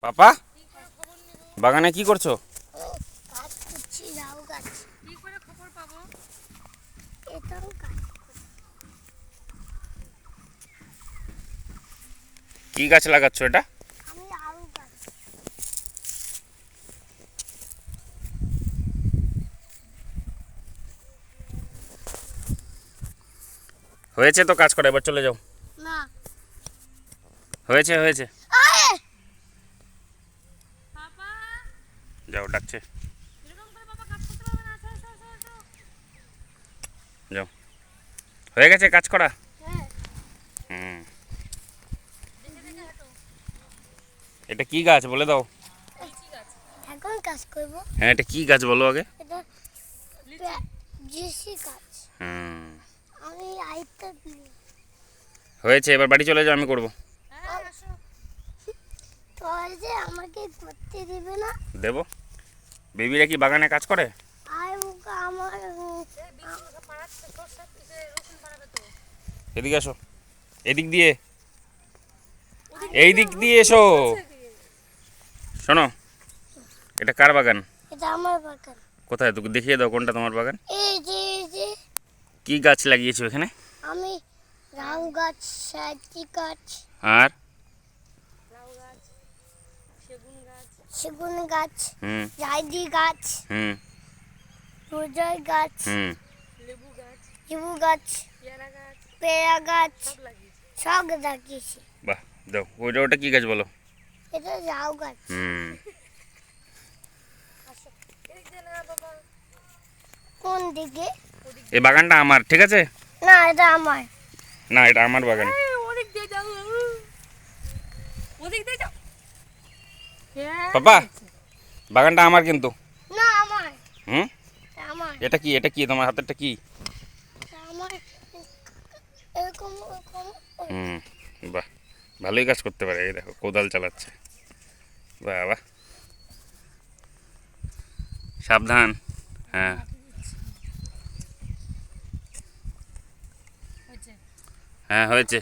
পাপা, বাগানে কি করছো? কাজ করছি, লাউ গাছ। কি করে খবর পাবো? এটাও কাজ। কি গাছ লাগাচ্ছ এটা? আমি আলু গাছ। হয়েছে তো কাজ করা, এবার চলে যাও। না, হয়েছে হয়েছে, আয় বাবা, যাও, ডাকছে, এরকম করে বাবা কাজ করতে পারবে না। আসো আসো আসো আসো। যাও। হয়ে গেছে কাজ করা? হ্যাঁ, হুম। দেখে দেখে হাঁটো। এটা কি গাছ বলে দাও? লিচি গাছ। এখন কাজ করব। হ্যাঁ, এটা কি গাছ বলো আগে? এটা লিচি। জিসি গাছ। হুম, আমি আইতে হয়েছে, এবার বাড়ি চলে যাও, আমি করব। হ্যাঁ আসো। তো যে আমাকে করতে দিবে না। দেবো। বেবিরা কি বাগানে কাজ করে? আর ওকে আমার এই বিছুনটা পাড়াচ্ছে, সরষে থেকে রসুন পাড়াবে তো। এদিকে আসো, এদিক দিয়ে, এই দিক দিয়ে এসো। শোনো, এটা কার বাগান? এটা আমার বাগান। কোথায়, তোকে দেখিয়ে দাও কোনটা তোমার বাগান। এই যে কি গাছ লাগিয়েছো এখানে? আমি লাউ গাছ, সাজি গাছ, আর লাউ গাছ, সেগুন গাছ, সেগুন গাছ, হুম জাইদি গাছ, হুম রোজই গাছ, হুম লেবু গাছ, লেবু গাছ, পেয়ারা গাছ, পেয়ারা গাছ, সব লাগিয়েছি। সব লাগিয়েছি। বাহ, দাও, ওটা কি গাছ বলো? এটা লাউ গাছ। হুম, আসো। এদিক দিয়ে না বাবা। কোন দিকে? এই বাগানটা আমার, ঠিক আছে? না, এটা আমার। না, এটা আমার বাগান। ওদিক দিয়ে যাও। ওদিক দিয়ে যাও। হ্যাঁ, পাপা, বাগানটা আমার কিন্তু। না, আমার। হুম, এটা আমার। এটা কি তোমার হাতেরটা কি? এটা আমার। এরকম এরকম। হুম, বাহ, ভালোই কাজ করতে পারে। এই দেখো, কোদাল চালাচ্ছে। বাহ বাহ, সাবধান। হ্যাঁ হয়েছে। হ্যাঁ, হয়েছে।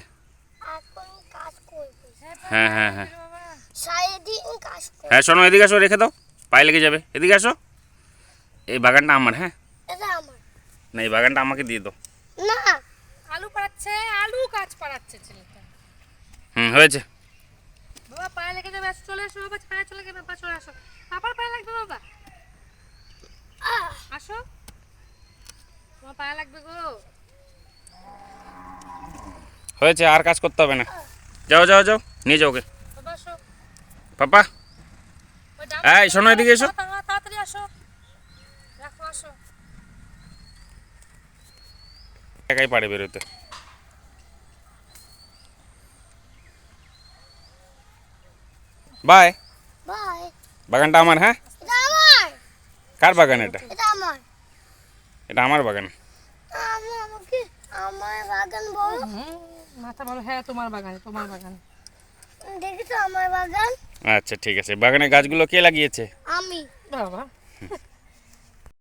এখন কাজ করবো। হ্যাঁ হ্যাঁ হ্যাঁ বাবা, সারাদিন কাজ করবো। হ্যাঁ, শোনো, এদিকে আসো, রেখে দাও, পায়ে লেগে যাবে। এদিকে আসো, এই বাগানটা আমার। হ্যাঁ, এটা আমার। না, এই বাগানটা আমাকে দিয়ে দাও। না, আলু পাড়াচ্ছে, আলু গাছ পাড়াচ্ছে ছেলেটা। হুম, হয়েছে। বাবা পায়ে লেগে যাবে, চলে এসো বাবা, পায়ে চলে গেবে, বাবা চলে আসো। বাবার পায়ে লাগবে বাবা, আহ, আসো। তোমার পায়ে লাগবে গো। হয়েছে, আর কাজ করতে হবে না। যাও যাও যাও, নিয়ে যাও ওকে। বাবা আসো। পাপা, ওই ডান এই শোনো, এদিকে এসো। তাড়াতাড়ি আসো। রাখো, আসো। একাই পারে বেরোতে। বাই। বাই। বাগানটা আমার। হ্যাঁ, এটা আমার। কার বাগান এটা? এটা আমার। এটা আমার বাগান। আমাকে আমার বাগান বলো। মাথা ভালো। হ্যাঁ, তোমার বাগানে, তোমার বাগানে। দেখেছো আমার বাগান? আচ্ছা, ঠিক আছে। বাগানের গাছগুলো কে লাগিয়েছে? আমি। বাবা